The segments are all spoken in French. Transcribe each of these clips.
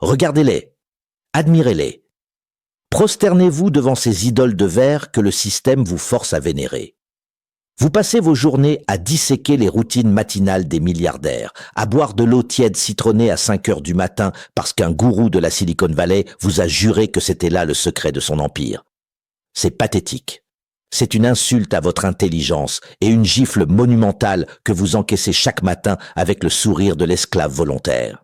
Regardez-les, admirez-les. Prosternez-vous devant ces idoles de verre que le système vous force à vénérer. Vous passez vos journées à disséquer les routines matinales des milliardaires, à boire de l'eau tiède citronnée à 5 heures du matin parce qu'un gourou de la Silicon Valley vous a juré que c'était là le secret de son empire. C'est pathétique. C'est une insulte à votre intelligence et une gifle monumentale que vous encaissez chaque matin avec le sourire de l'esclave volontaire.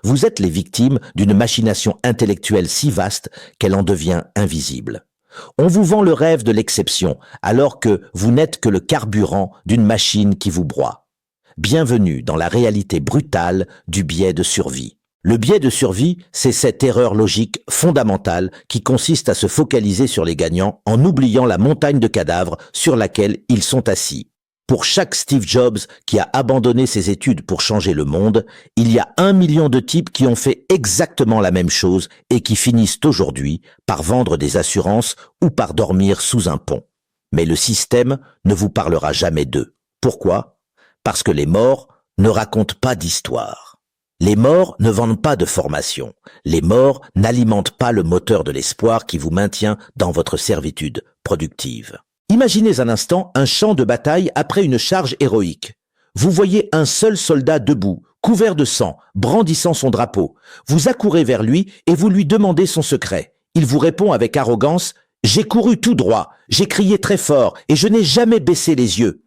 Vous êtes les victimes d'une machination intellectuelle si vaste qu'elle en devient invisible. On vous vend le rêve de l'exception, alors que vous n'êtes que le carburant d'une machine qui vous broie. Bienvenue dans la réalité brutale du biais de survie. Le biais de survie, c'est cette erreur logique fondamentale qui consiste à se focaliser sur les gagnants en oubliant la montagne de cadavres sur laquelle ils sont assis. Pour chaque Steve Jobs qui a abandonné ses études pour changer le monde, il y a 1 million de types qui ont fait exactement la même chose et qui finissent aujourd'hui par vendre des assurances ou par dormir sous un pont. Mais le système ne vous parlera jamais d'eux. Pourquoi ? Parce que les morts ne racontent pas d'histoire. Les morts ne vendent pas de formation. Les morts n'alimentent pas le moteur de l'espoir qui vous maintient dans votre servitude productive. Imaginez un instant un champ de bataille après une charge héroïque. Vous voyez un seul soldat debout, couvert de sang, brandissant son drapeau. Vous accourez vers lui et vous lui demandez son secret. Il vous répond avec arrogance « J'ai couru tout droit, j'ai crié très fort et je n'ai jamais baissé les yeux. »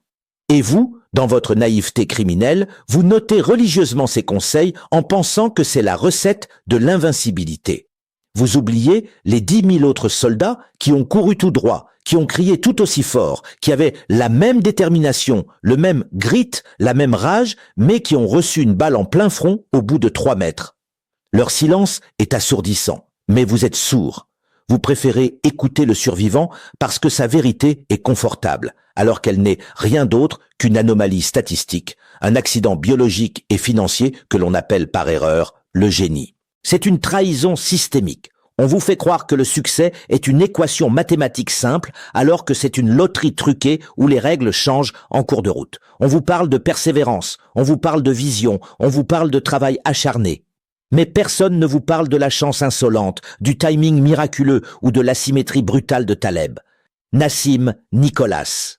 Et vous, dans votre naïveté criminelle, vous notez religieusement ses conseils en pensant que c'est la recette de l'invincibilité. Vous oubliez les 10 000 autres soldats qui ont couru tout droit, qui ont crié tout aussi fort, qui avaient la même détermination, le même grit, la même rage, mais qui ont reçu une balle en plein front au bout de 3 mètres. Leur silence est assourdissant, mais vous êtes sourds. Vous préférez écouter le survivant parce que sa vérité est confortable, alors qu'elle n'est rien d'autre qu'une anomalie statistique, un accident biologique et financier que l'on appelle par erreur le génie. C'est une trahison systémique. On vous fait croire que le succès est une équation mathématique simple, alors que c'est une loterie truquée où les règles changent en cours de route. On vous parle de persévérance, on vous parle de vision, on vous parle de travail acharné. Mais personne ne vous parle de la chance insolente, du timing miraculeux ou de l'asymétrie brutale de Taleb. Nassim Nicholas.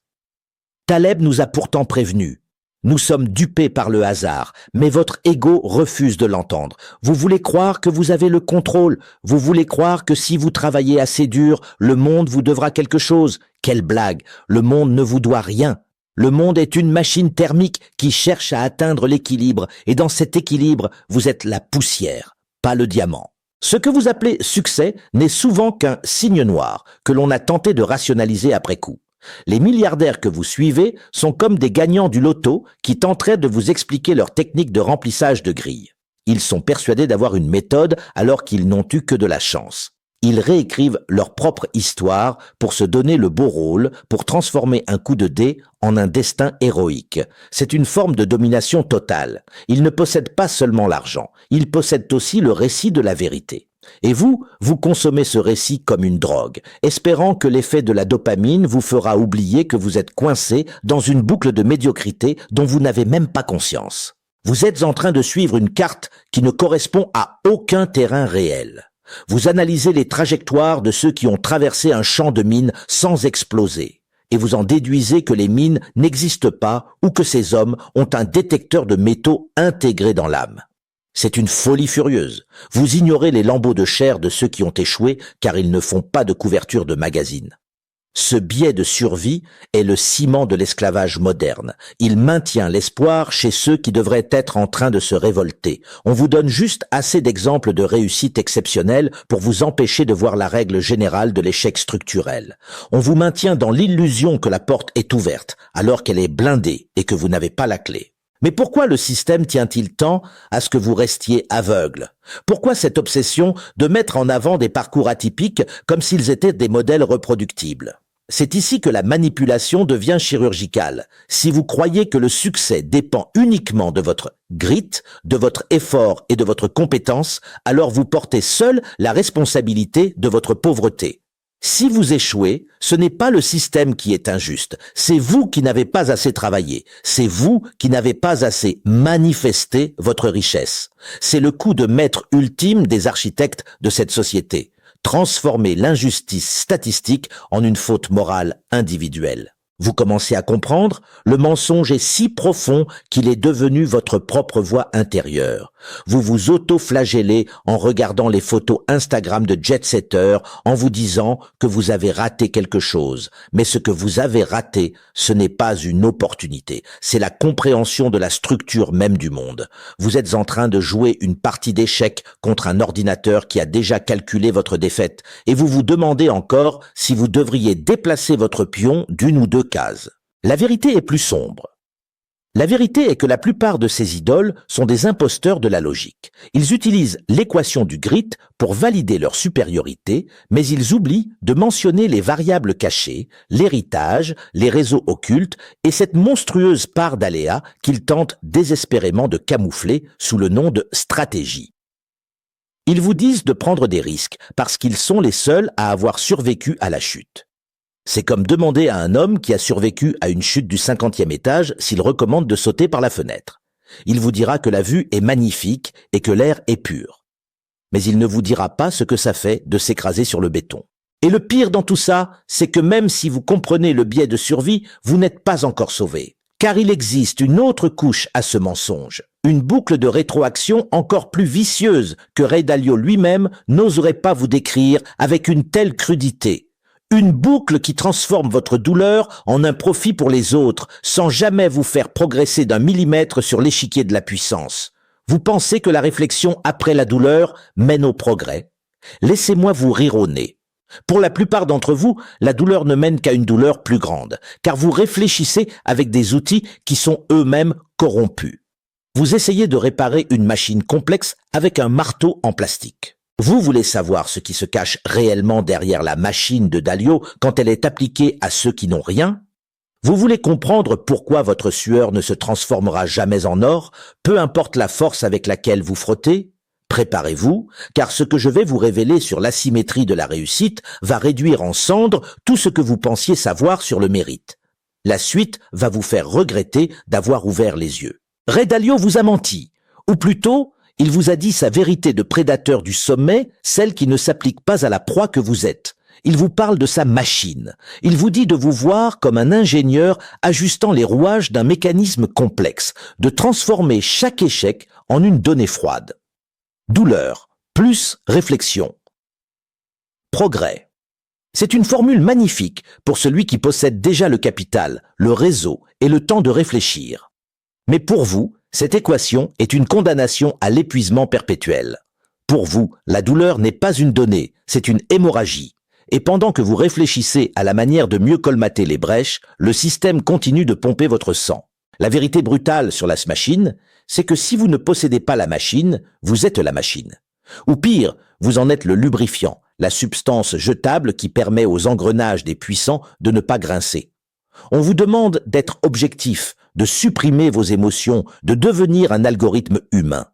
Taleb nous a pourtant prévenus. Nous sommes dupés par le hasard, mais votre ego refuse de l'entendre. Vous voulez croire que vous avez le contrôle. Vous voulez croire que si vous travaillez assez dur, le monde vous devra quelque chose. Quelle blague! Le monde ne vous doit rien. Le monde est une machine thermique qui cherche à atteindre l'équilibre, et dans cet équilibre, vous êtes la poussière, pas le diamant. Ce que vous appelez succès n'est souvent qu'un signe noir que l'on a tenté de rationaliser après coup. Les milliardaires que vous suivez sont comme des gagnants du loto qui tenteraient de vous expliquer leur technique de remplissage de grilles. Ils sont persuadés d'avoir une méthode alors qu'ils n'ont eu que de la chance. Ils réécrivent leur propre histoire pour se donner le beau rôle, pour transformer un coup de dé en un destin héroïque. C'est une forme de domination totale. Ils ne possèdent pas seulement l'argent, ils possèdent aussi le récit de la vérité. Et vous consommez ce récit comme une drogue, espérant que l'effet de la dopamine vous fera oublier que vous êtes coincé dans une boucle de médiocrité dont vous n'avez même pas conscience. Vous êtes en train de suivre une carte qui ne correspond à aucun terrain réel. Vous analysez les trajectoires de ceux qui ont traversé un champ de mines sans exploser, et vous en déduisez que les mines n'existent pas ou que ces hommes ont un détecteur de métaux intégré dans l'âme. C'est une folie furieuse. Vous ignorez les lambeaux de chair de ceux qui ont échoué car ils ne font pas de couverture de magazine. Ce biais de survie est le ciment de l'esclavage moderne. Il maintient l'espoir chez ceux qui devraient être en train de se révolter. On vous donne juste assez d'exemples de réussite exceptionnelle pour vous empêcher de voir la règle générale de l'échec structurel. On vous maintient dans l'illusion que la porte est ouverte, alors qu'elle est blindée et que vous n'avez pas la clé. Mais pourquoi le système tient-il tant à ce que vous restiez aveugle? Pourquoi cette obsession de mettre en avant des parcours atypiques comme s'ils étaient des modèles reproductibles? C'est ici que la manipulation devient chirurgicale. Si vous croyez que le succès dépend uniquement de votre grit, de votre effort et de votre compétence, alors vous portez seul la responsabilité de votre pauvreté. Si vous échouez, ce n'est pas le système qui est injuste, c'est vous qui n'avez pas assez travaillé, c'est vous qui n'avez pas assez manifesté votre richesse. C'est le coup de maître ultime des architectes de cette société. Transformer l'injustice statistique en une faute morale individuelle. Vous commencez à comprendre, le mensonge est si profond qu'il est devenu votre propre voix intérieure. Vous vous auto-flagellez en regardant les photos Instagram de jet-setters en vous disant que vous avez raté quelque chose. Mais ce que vous avez raté, ce n'est pas une opportunité, c'est la compréhension de la structure même du monde. Vous êtes en train de jouer une partie d'échecs contre un ordinateur qui a déjà calculé votre défaite et vous vous demandez encore si vous devriez déplacer votre pion d'une ou deux cases. La vérité est plus sombre. La vérité est que la plupart de ces idoles sont des imposteurs de la logique. Ils utilisent l'équation du grit pour valider leur supériorité, mais ils oublient de mentionner les variables cachées, l'héritage, les réseaux occultes et cette monstrueuse part d'aléas qu'ils tentent désespérément de camoufler sous le nom de stratégie. Ils vous disent de prendre des risques parce qu'ils sont les seuls à avoir survécu à la chute. C'est comme demander à un homme qui a survécu à une chute du 50e étage s'il recommande de sauter par la fenêtre. Il vous dira que la vue est magnifique et que l'air est pur. Mais il ne vous dira pas ce que ça fait de s'écraser sur le béton. Et le pire dans tout ça, c'est que même si vous comprenez le biais de survie, vous n'êtes pas encore sauvé. Car il existe une autre couche à ce mensonge. Une boucle de rétroaction encore plus vicieuse que Ray Dalio lui-même n'oserait pas vous décrire avec une telle crudité. Une boucle qui transforme votre douleur en un profit pour les autres, sans jamais vous faire progresser d'un millimètre sur l'échiquier de la puissance. Vous pensez que la réflexion après la douleur mène au progrès? Laissez-moi vous rire au nez. Pour la plupart d'entre vous, la douleur ne mène qu'à une douleur plus grande, car vous réfléchissez avec des outils qui sont eux-mêmes corrompus. Vous essayez de réparer une machine complexe avec un marteau en plastique. Vous voulez savoir ce qui se cache réellement derrière la machine de Dalio quand elle est appliquée à ceux qui n'ont rien? Vous voulez comprendre pourquoi votre sueur ne se transformera jamais en or, peu importe la force avec laquelle vous frottez? Préparez-vous, car ce que je vais vous révéler sur l'asymétrie de la réussite va réduire en cendres tout ce que vous pensiez savoir sur le mérite. La suite va vous faire regretter d'avoir ouvert les yeux. Ray Dalio vous a menti, ou plutôt, il vous a dit sa vérité de prédateur du sommet, celle qui ne s'applique pas à la proie que vous êtes. Il vous parle de sa machine. Il vous dit de vous voir comme un ingénieur ajustant les rouages d'un mécanisme complexe, de transformer chaque échec en une donnée froide. Douleur, plus réflexion. Progrès. C'est une formule magnifique pour celui qui possède déjà le capital, le réseau et le temps de réfléchir. Mais pour vous, cette équation est une condamnation à l'épuisement perpétuel. Pour vous, la douleur n'est pas une donnée, c'est une hémorragie. Et pendant que vous réfléchissez à la manière de mieux colmater les brèches, le système continue de pomper votre sang. La vérité brutale sur la machine, c'est que si vous ne possédez pas la machine, vous êtes la machine. Ou pire, vous en êtes le lubrifiant, la substance jetable qui permet aux engrenages des puissants de ne pas grincer. On vous demande d'être objectif, de supprimer vos émotions, de devenir un algorithme humain.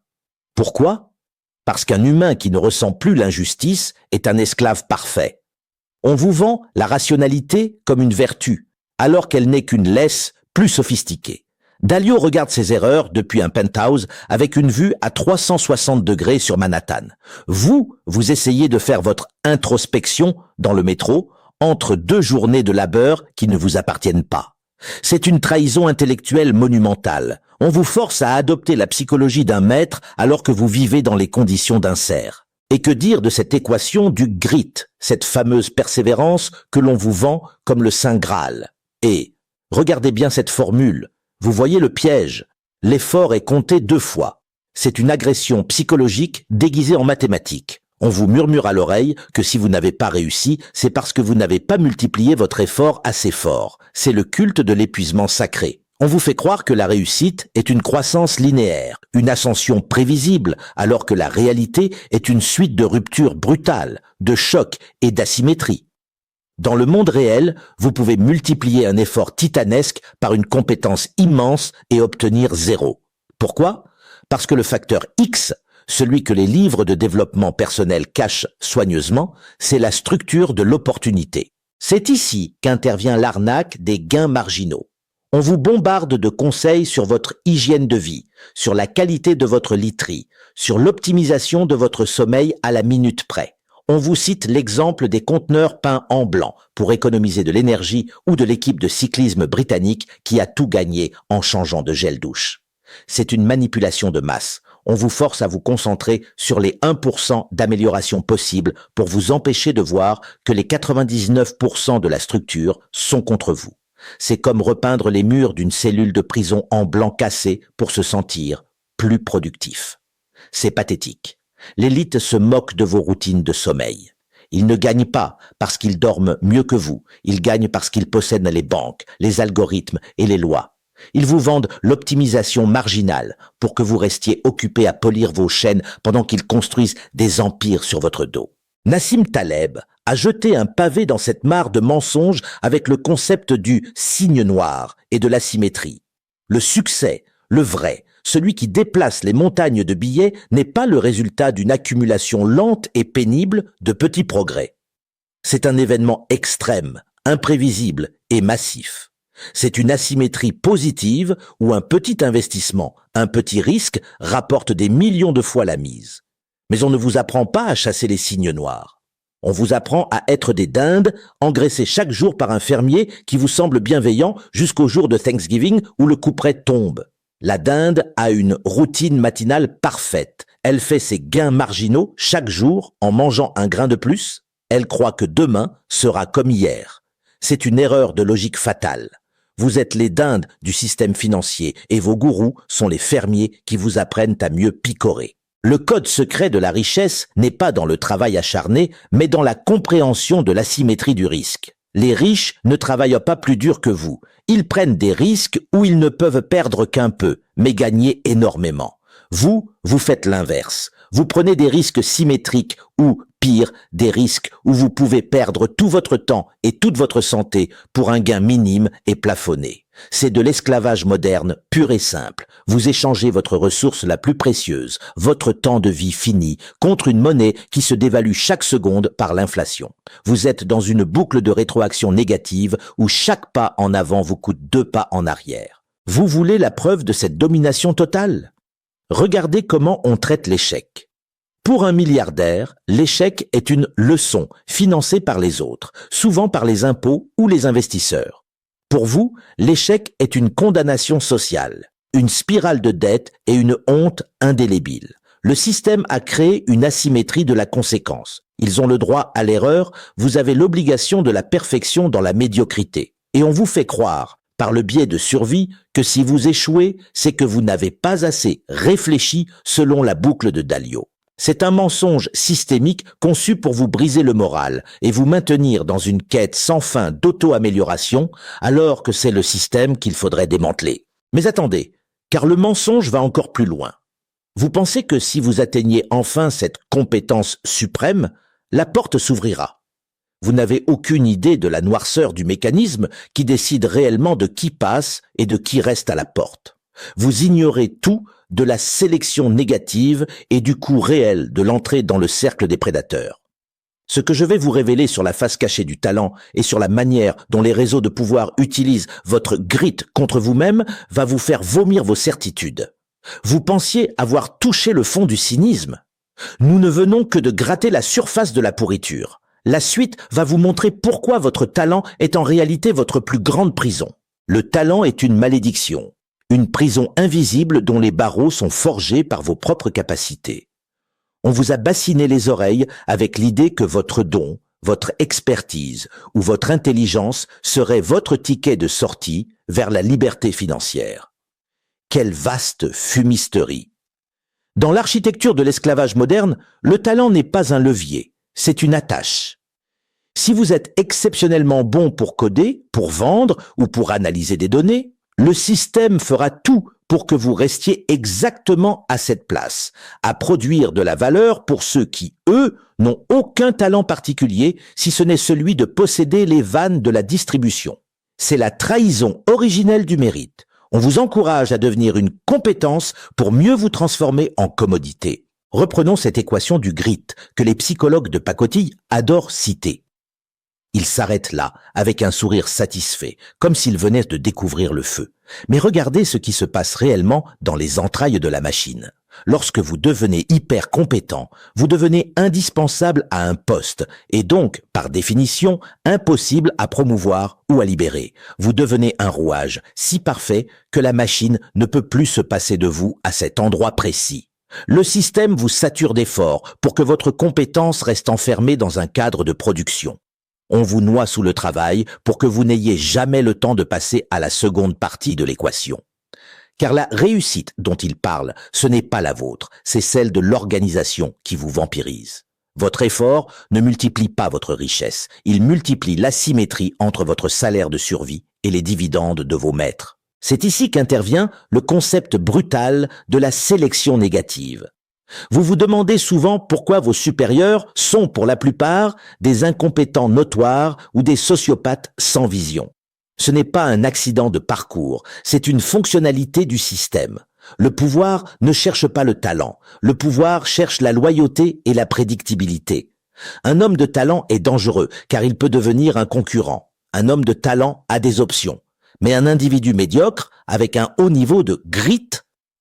Pourquoi? Parce qu'un humain qui ne ressent plus l'injustice est un esclave parfait. On vous vend la rationalité comme une vertu, alors qu'elle n'est qu'une laisse plus sophistiquée. Dalio regarde ses erreurs depuis un penthouse avec une vue à 360 degrés sur Manhattan. Vous essayez de faire votre introspection dans le métro entre deux journées de labeur qui ne vous appartiennent pas. C'est une trahison intellectuelle monumentale. On vous force à adopter la psychologie d'un maître alors que vous vivez dans les conditions d'un cerf. Et que dire de cette équation du grit, cette fameuse persévérance que l'on vous vend comme le Saint Graal? Et, regardez bien cette formule, vous voyez le piège, l'effort est compté 2 fois. C'est une agression psychologique déguisée en mathématiques. On vous murmure à l'oreille que si vous n'avez pas réussi, c'est parce que vous n'avez pas multiplié votre effort assez fort. C'est le culte de l'épuisement sacré. On vous fait croire que la réussite est une croissance linéaire, une ascension prévisible, alors que la réalité est une suite de ruptures brutales, de chocs et d'asymétries. Dans le monde réel, vous pouvez multiplier un effort titanesque par une compétence immense et obtenir 0. Pourquoi? Parce que le facteur X, celui que les livres de développement personnel cachent soigneusement, c'est la structure de l'opportunité. C'est ici qu'intervient l'arnaque des gains marginaux. On vous bombarde de conseils sur votre hygiène de vie, sur la qualité de votre literie, sur l'optimisation de votre sommeil à la minute près. On vous cite l'exemple des conteneurs peints en blanc pour économiser de l'énergie ou de l'équipe de cyclisme britannique qui a tout gagné en changeant de gel douche. C'est une manipulation de masse. On vous force à vous concentrer sur les 1% d'amélioration possible pour vous empêcher de voir que les 99% de la structure sont contre vous. C'est comme repeindre les murs d'une cellule de prison en blanc cassé pour se sentir plus productif. C'est pathétique. L'élite se moque de vos routines de sommeil. Ils ne gagnent pas parce qu'ils dorment mieux que vous. Ils gagnent parce qu'ils possèdent les banques, les algorithmes et les lois. Ils vous vendent l'optimisation marginale pour que vous restiez occupé à polir vos chaînes pendant qu'ils construisent des empires sur votre dos. Nassim Taleb a jeté un pavé dans cette mare de mensonges avec le concept du signe noir et de l'asymétrie. Le succès, le vrai, celui qui déplace les montagnes de billets n'est pas le résultat d'une accumulation lente et pénible de petits progrès. C'est un événement extrême, imprévisible et massif. C'est une asymétrie positive où un petit investissement, un petit risque rapporte des millions de fois la mise. Mais on ne vous apprend pas à chasser les signes noirs. On vous apprend à être des dindes, engraissées chaque jour par un fermier qui vous semble bienveillant jusqu'au jour de Thanksgiving où le couperet tombe. La dinde a une routine matinale parfaite. Elle fait ses gains marginaux chaque jour en mangeant un grain de plus. Elle croit que demain sera comme hier. C'est une erreur de logique fatale. Vous êtes les dindes du système financier et vos gourous sont les fermiers qui vous apprennent à mieux picorer. Le code secret de la richesse n'est pas dans le travail acharné, mais dans la compréhension de l'asymétrie du risque. Les riches ne travaillent pas plus dur que vous. Ils prennent des risques où ils ne peuvent perdre qu'un peu, mais gagner énormément. Vous faites l'inverse. Vous prenez des risques symétriques ou, pire, des risques où vous pouvez perdre tout votre temps et toute votre santé pour un gain minime et plafonné. C'est de l'esclavage moderne pur et simple. Vous échangez votre ressource la plus précieuse, votre temps de vie fini, contre une monnaie qui se dévalue chaque seconde par l'inflation. Vous êtes dans une boucle de rétroaction négative où chaque pas en avant vous coûte 2 pas en arrière. Vous voulez la preuve de cette domination totale ? Regardez comment on traite l'échec. Pour un milliardaire, l'échec est une leçon financée par les autres, souvent par les impôts ou les investisseurs. Pour vous, l'échec est une condamnation sociale, une spirale de dette et une honte indélébile. Le système a créé une asymétrie de la conséquence. Ils ont le droit à l'erreur, vous avez l'obligation de la perfection dans la médiocrité. Et on vous fait croire, par le biais de survie, que si vous échouez, c'est que vous n'avez pas assez réfléchi selon la boucle de Dalio. C'est un mensonge systémique conçu pour vous briser le moral et vous maintenir dans une quête sans fin d'auto-amélioration alors que c'est le système qu'il faudrait démanteler. Mais attendez, car le mensonge va encore plus loin. Vous pensez que si vous atteignez enfin cette compétence suprême, la porte s'ouvrira. Vous n'avez aucune idée de la noirceur du mécanisme qui décide réellement de qui passe et de qui reste à la porte. Vous ignorez tout de la sélection négative et du coût réel de l'entrée dans le cercle des prédateurs. Ce que je vais vous révéler sur la face cachée du talent et sur la manière dont les réseaux de pouvoir utilisent votre grit contre vous-même va vous faire vomir vos certitudes. Vous pensiez avoir touché le fond du cynisme. Nous ne venons que de gratter la surface de la pourriture. La suite va vous montrer pourquoi votre talent est en réalité votre plus grande prison. Le talent est une malédiction. Une prison invisible dont les barreaux sont forgés par vos propres capacités. On vous a bassiné les oreilles avec l'idée que votre don, votre expertise ou votre intelligence serait votre ticket de sortie vers la liberté financière. Quelle vaste fumisterie! Dans l'architecture de l'esclavage moderne, le talent n'est pas un levier, c'est une attache. Si vous êtes exceptionnellement bon pour coder, pour vendre ou pour analyser des données, le système fera tout pour que vous restiez exactement à cette place, à produire de la valeur pour ceux qui, eux, n'ont aucun talent particulier, si ce n'est celui de posséder les vannes de la distribution. C'est la trahison originelle du mérite. On vous encourage à devenir une compétence pour mieux vous transformer en commodité. Reprenons cette équation du grit que les psychologues de pacotille adorent citer. Il s'arrête là, avec un sourire satisfait, comme s'il venait de découvrir le feu. Mais regardez ce qui se passe réellement dans les entrailles de la machine. Lorsque vous devenez hyper compétent, vous devenez indispensable à un poste et donc, par définition, impossible à promouvoir ou à libérer. Vous devenez un rouage si parfait que la machine ne peut plus se passer de vous à cet endroit précis. Le système vous sature d'efforts pour que votre compétence reste enfermée dans un cadre de production. On vous noie sous le travail pour que vous n'ayez jamais le temps de passer à la seconde partie de l'équation. Car la réussite dont il parle, ce n'est pas la vôtre, c'est celle de l'organisation qui vous vampirise. Votre effort ne multiplie pas votre richesse, il multiplie l'asymétrie entre votre salaire de survie et les dividendes de vos maîtres. C'est ici qu'intervient le concept brutal de la sélection négative. Vous vous demandez souvent pourquoi vos supérieurs sont pour la plupart des incompétents notoires ou des sociopathes sans vision. Ce n'est pas un accident de parcours, c'est une fonctionnalité du système. Le pouvoir ne cherche pas le talent, le pouvoir cherche la loyauté et la prédictibilité. Un homme de talent est dangereux car il peut devenir un concurrent. Un homme de talent a des options. Mais un individu médiocre, avec un haut niveau de grit,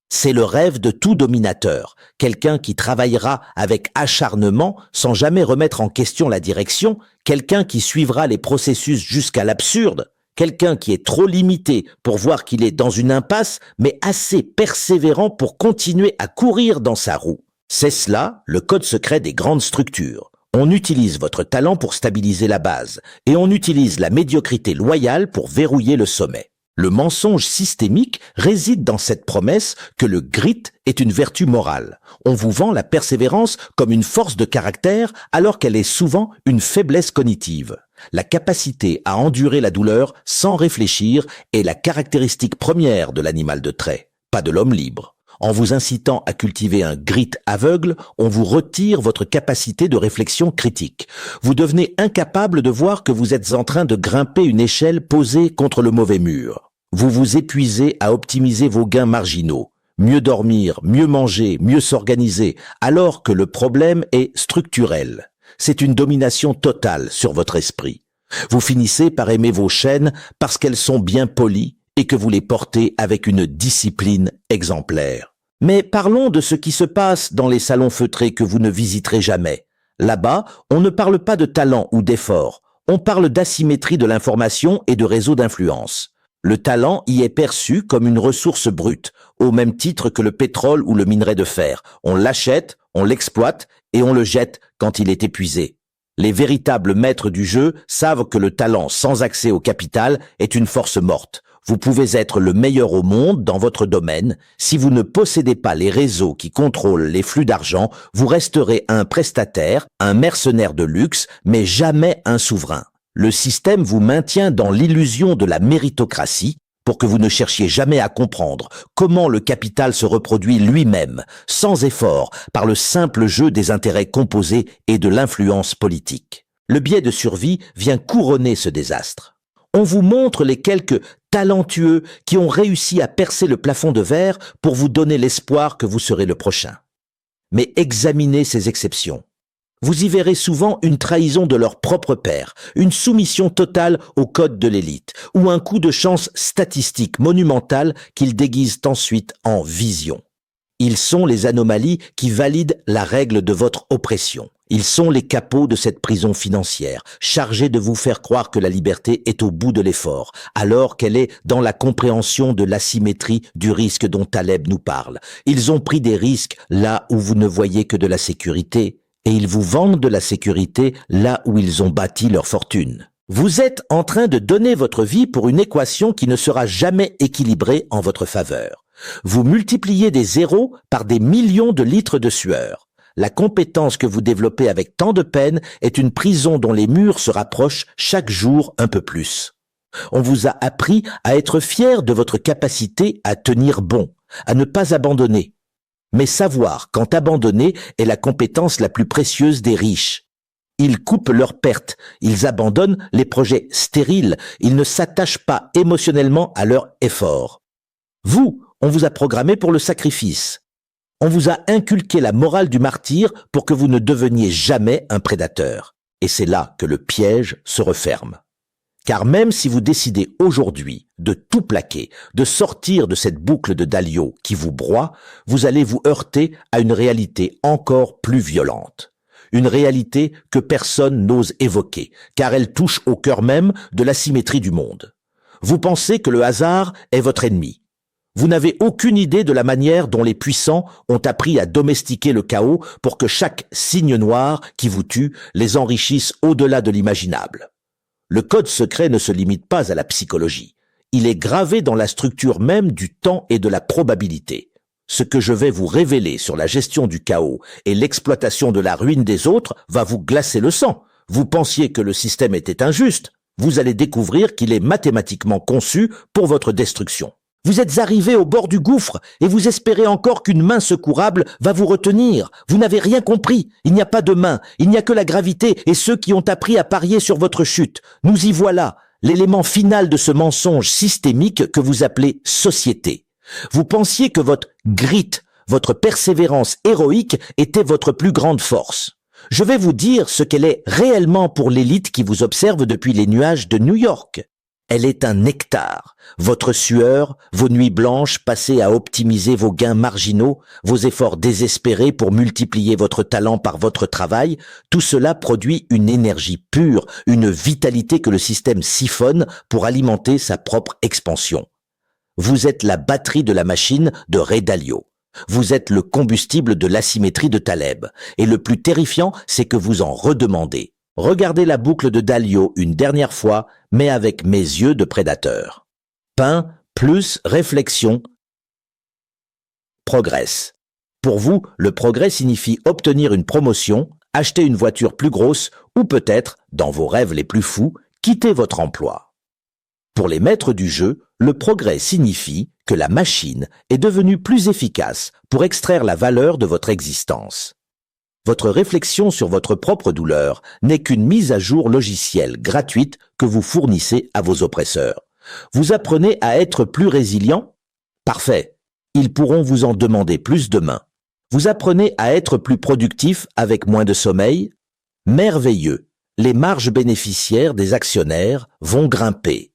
c'est le rêve de tout dominateur, quelqu'un qui travaillera avec acharnement sans jamais remettre en question la direction, quelqu'un qui suivra les processus jusqu'à l'absurde, quelqu'un qui est trop limité pour voir qu'il est dans une impasse, mais assez persévérant pour continuer à courir dans sa roue. C'est cela, le code secret des grandes structures. On utilise votre talent pour stabiliser la base, et on utilise la médiocrité loyale pour verrouiller le sommet. Le mensonge systémique réside dans cette promesse que le grit est une vertu morale. On vous vend la persévérance comme une force de caractère alors qu'elle est souvent une faiblesse cognitive. La capacité à endurer la douleur sans réfléchir est la caractéristique première de l'animal de trait, pas de l'homme libre. En vous incitant à cultiver un grit aveugle, on vous retire votre capacité de réflexion critique. Vous devenez incapable de voir que vous êtes en train de grimper une échelle posée contre le mauvais mur. Vous vous épuisez à optimiser vos gains marginaux. Mieux dormir, mieux manger, mieux s'organiser, alors que le problème est structurel. C'est une domination totale sur votre esprit. Vous finissez par aimer vos chaînes parce qu'elles sont bien polies et que vous les portez avec une discipline exemplaire. Mais parlons de ce qui se passe dans les salons feutrés que vous ne visiterez jamais. Là-bas, on ne parle pas de talent ou d'effort, on parle d'asymétrie de l'information et de réseaux d'influence. Le talent y est perçu comme une ressource brute, au même titre que le pétrole ou le minerai de fer. On l'achète, on l'exploite et on le jette quand il est épuisé. Les véritables maîtres du jeu savent que le talent sans accès au capital est une force morte. Vous pouvez être le meilleur au monde dans votre domaine. Si vous ne possédez pas les réseaux qui contrôlent les flux d'argent, vous resterez un prestataire, un mercenaire de luxe, mais jamais un souverain. Le système vous maintient dans l'illusion de la méritocratie pour que vous ne cherchiez jamais à comprendre comment le capital se reproduit lui-même, sans effort, par le simple jeu des intérêts composés et de l'influence politique. Le biais de survie vient couronner ce désastre. On vous montre les quelques talentueux qui ont réussi à percer le plafond de verre pour vous donner l'espoir que vous serez le prochain. Mais examinez ces exceptions. Vous y verrez souvent une trahison de leur propre père, une soumission totale au code de l'élite, ou un coup de chance statistique monumental qu'ils déguisent ensuite en vision. Ils sont les anomalies qui valident la règle de votre oppression. Ils sont les capots de cette prison financière, chargés de vous faire croire que la liberté est au bout de l'effort, alors qu'elle est dans la compréhension de l'asymétrie du risque dont Taleb nous parle. Ils ont pris des risques là où vous ne voyez que de la sécurité, et ils vous vendent de la sécurité là où ils ont bâti leur fortune. Vous êtes en train de donner votre vie pour une équation qui ne sera jamais équilibrée en votre faveur. Vous multipliez des zéros par des millions de litres de sueur. La compétence que vous développez avec tant de peine est une prison dont les murs se rapprochent chaque jour un peu plus. On vous a appris à être fier de votre capacité à tenir bon, à ne pas abandonner. Mais savoir quand abandonner est la compétence la plus précieuse des riches. Ils coupent leurs pertes, ils abandonnent les projets stériles, ils ne s'attachent pas émotionnellement à leur effort. Vous, on vous a programmé pour le sacrifice. On vous a inculqué la morale du martyr pour que vous ne deveniez jamais un prédateur. Et c'est là que le piège se referme. Car même si vous décidez aujourd'hui de tout plaquer, de sortir de cette boucle de Dalio qui vous broie, vous allez vous heurter à une réalité encore plus violente. Une réalité que personne n'ose évoquer, car elle touche au cœur même de l'asymétrie du monde. Vous pensez que le hasard est votre ennemi. Vous n'avez aucune idée de la manière dont les puissants ont appris à domestiquer le chaos pour que chaque signe noir qui vous tue les enrichisse au-delà de l'imaginable. Le code secret ne se limite pas à la psychologie. Il est gravé dans la structure même du temps et de la probabilité. Ce que je vais vous révéler sur la gestion du chaos et l'exploitation de la ruine des autres va vous glacer le sang. Vous pensiez que le système était injuste. Vous allez découvrir qu'il est mathématiquement conçu pour votre destruction. Vous êtes arrivé au bord du gouffre et vous espérez encore qu'une main secourable va vous retenir. Vous n'avez rien compris. Il n'y a pas de main, il n'y a que la gravité et ceux qui ont appris à parier sur votre chute. Nous y voilà, l'élément final de ce mensonge systémique que vous appelez société. Vous pensiez que votre grit, votre persévérance héroïque était votre plus grande force. Je vais vous dire ce qu'elle est réellement pour l'élite qui vous observe depuis les nuages de New York. Elle est un nectar. Votre sueur, vos nuits blanches passées à optimiser vos gains marginaux, vos efforts désespérés pour multiplier votre talent par votre travail, tout cela produit une énergie pure, une vitalité que le système siphonne pour alimenter sa propre expansion. Vous êtes la batterie de la machine de Ray Dalio. Vous êtes le combustible de l'asymétrie de Taleb. Et le plus terrifiant, c'est que vous en redemandez. Regardez la boucle de Dalio une dernière fois, mais avec mes yeux de prédateur. Pain plus réflexion progresse. Pour vous, le progrès signifie obtenir une promotion, acheter une voiture plus grosse ou peut-être, dans vos rêves les plus fous, quitter votre emploi. Pour les maîtres du jeu, le progrès signifie que la machine est devenue plus efficace pour extraire la valeur de votre existence. Votre réflexion sur votre propre douleur n'est qu'une mise à jour logicielle gratuite que vous fournissez à vos oppresseurs. Vous apprenez à être plus résilient? Parfait. Ils pourront vous en demander plus demain. Vous apprenez à être plus productif avec moins de sommeil? Merveilleux. Les marges bénéficiaires des actionnaires vont grimper.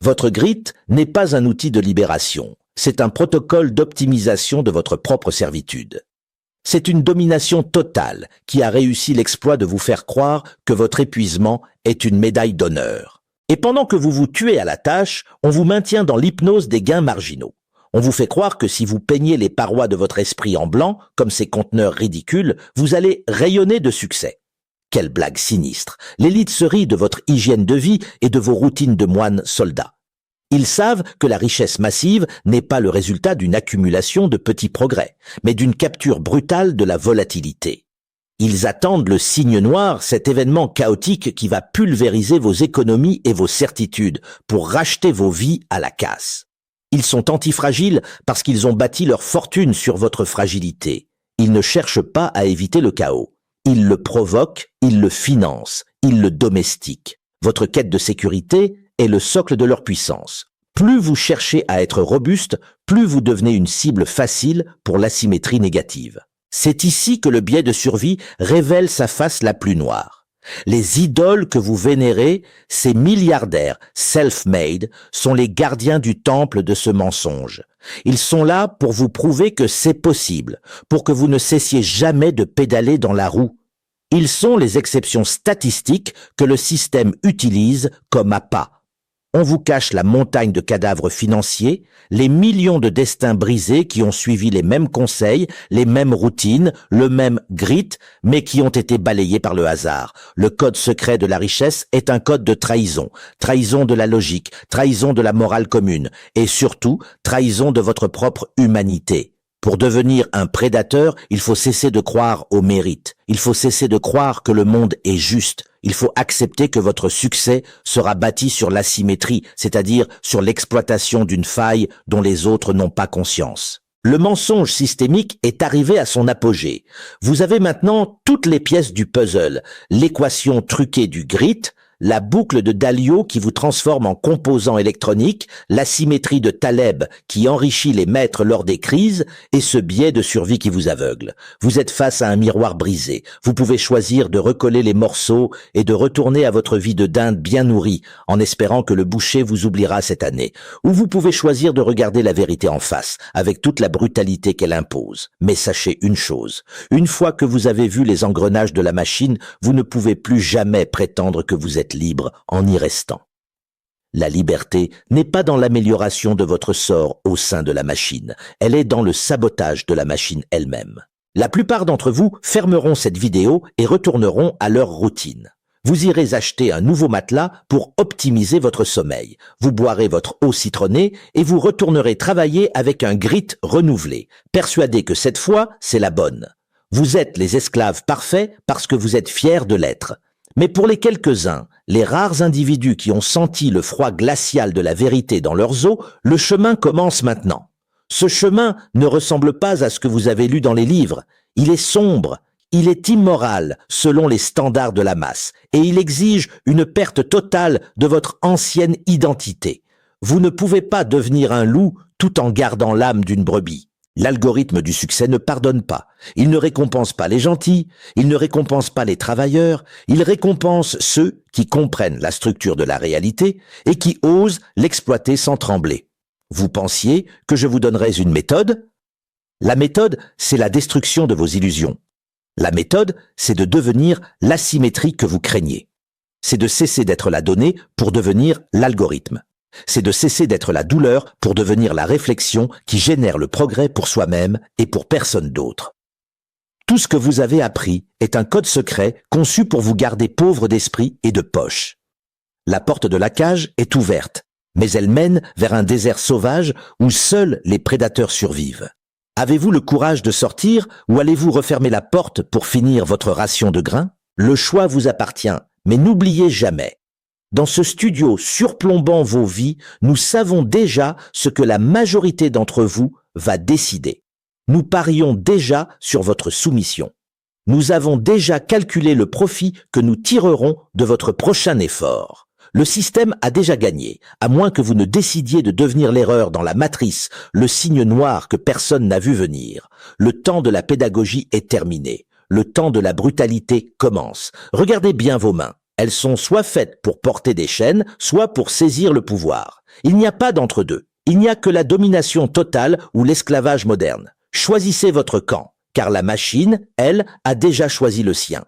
Votre grit n'est pas un outil de libération. C'est un protocole d'optimisation de votre propre servitude. C'est une domination totale qui a réussi l'exploit de vous faire croire que votre épuisement est une médaille d'honneur. Et pendant que vous vous tuez à la tâche, on vous maintient dans l'hypnose des gains marginaux. On vous fait croire que si vous peignez les parois de votre esprit en blanc, comme ces conteneurs ridicules, vous allez rayonner de succès. Quelle blague sinistre! L'élite se rit de votre hygiène de vie et de vos routines de moine soldat. Ils savent que la richesse massive n'est pas le résultat d'une accumulation de petits progrès, mais d'une capture brutale de la volatilité. Ils attendent le signe noir, cet événement chaotique qui va pulvériser vos économies et vos certitudes pour racheter vos vies à la casse. Ils sont antifragiles parce qu'ils ont bâti leur fortune sur votre fragilité. Ils ne cherchent pas à éviter le chaos. Ils le provoquent, ils le financent, ils le domestiquent. Votre quête de sécurité est le socle de leur puissance. Plus vous cherchez à être robuste, plus vous devenez une cible facile pour l'asymétrie négative. C'est ici que le biais de survie révèle sa face la plus noire. Les idoles que vous vénérez, ces milliardaires self-made, sont les gardiens du temple de ce mensonge. Ils sont là pour vous prouver que c'est possible, pour que vous ne cessiez jamais de pédaler dans la roue. Ils sont les exceptions statistiques que le système utilise comme appât. On vous cache la montagne de cadavres financiers, les millions de destins brisés qui ont suivi les mêmes conseils, les mêmes routines, le même grit, mais qui ont été balayés par le hasard. Le code secret de la richesse est un code de trahison, trahison de la logique, trahison de la morale commune, et surtout, trahison de votre propre humanité. Pour devenir un prédateur, il faut cesser de croire au mérite. Il faut cesser de croire que le monde est juste. Il faut accepter que votre succès sera bâti sur l'asymétrie, c'est-à-dire sur l'exploitation d'une faille dont les autres n'ont pas conscience. Le mensonge systémique est arrivé à son apogée. Vous avez maintenant toutes les pièces du puzzle, l'équation truquée du grit, la boucle de Dalio qui vous transforme en composant électronique, l'asymétrie de Taleb qui enrichit les maîtres lors des crises et ce biais de survie qui vous aveugle. Vous êtes face à un miroir brisé. Vous pouvez choisir de recoller les morceaux et de retourner à votre vie de dinde bien nourrie en espérant que le boucher vous oubliera cette année. Ou vous pouvez choisir de regarder la vérité en face avec toute la brutalité qu'elle impose. Mais sachez une chose, une fois que vous avez vu les engrenages de la machine, vous ne pouvez plus jamais prétendre que vous êtes libre en y restant. La liberté n'est pas dans l'amélioration de votre sort au sein de la machine, elle est dans le sabotage de la machine elle-même. La plupart d'entre vous fermeront cette vidéo et retourneront à leur routine. Vous irez acheter un nouveau matelas pour optimiser votre sommeil. Vous boirez votre eau citronnée et vous retournerez travailler avec un grit renouvelé, persuadé que cette fois, c'est la bonne. Vous êtes les esclaves parfaits parce que vous êtes fiers de l'être. Mais pour les quelques-uns, les rares individus qui ont senti le froid glacial de la vérité dans leurs os, le chemin commence maintenant. Ce chemin ne ressemble pas à ce que vous avez lu dans les livres. Il est sombre, il est immoral selon les standards de la masse et il exige une perte totale de votre ancienne identité. Vous ne pouvez pas devenir un loup tout en gardant l'âme d'une brebis. L'algorithme du succès ne pardonne pas. Il ne récompense pas les gentils, il ne récompense pas les travailleurs, il récompense ceux qui comprennent la structure de la réalité et qui osent l'exploiter sans trembler. Vous pensiez que je vous donnerais une méthode? La méthode, c'est la destruction de vos illusions. La méthode, c'est de devenir l'asymétrie que vous craignez. C'est de cesser d'être la donnée pour devenir l'algorithme. C'est de cesser d'être la douleur pour devenir la réflexion qui génère le progrès pour soi-même et pour personne d'autre. Tout ce que vous avez appris est un code secret conçu pour vous garder pauvre d'esprit et de poche. La porte de la cage est ouverte, mais elle mène vers un désert sauvage où seuls les prédateurs survivent. Avez-vous le courage de sortir ou allez-vous refermer la porte pour finir votre ration de grains? Le choix vous appartient, mais n'oubliez jamais. Dans ce studio surplombant vos vies, nous savons déjà ce que la majorité d'entre vous va décider. Nous parions déjà sur votre soumission. Nous avons déjà calculé le profit que nous tirerons de votre prochain effort. Le système a déjà gagné, à moins que vous ne décidiez de devenir l'erreur dans la matrice, le signe noir que personne n'a vu venir. Le temps de la pédagogie est terminé. Le temps de la brutalité commence. Regardez bien vos mains. Elles sont soit faites pour porter des chaînes, soit pour saisir le pouvoir. Il n'y a pas d'entre-deux. Il n'y a que la domination totale ou l'esclavage moderne. Choisissez votre camp, car la machine, elle, a déjà choisi le sien.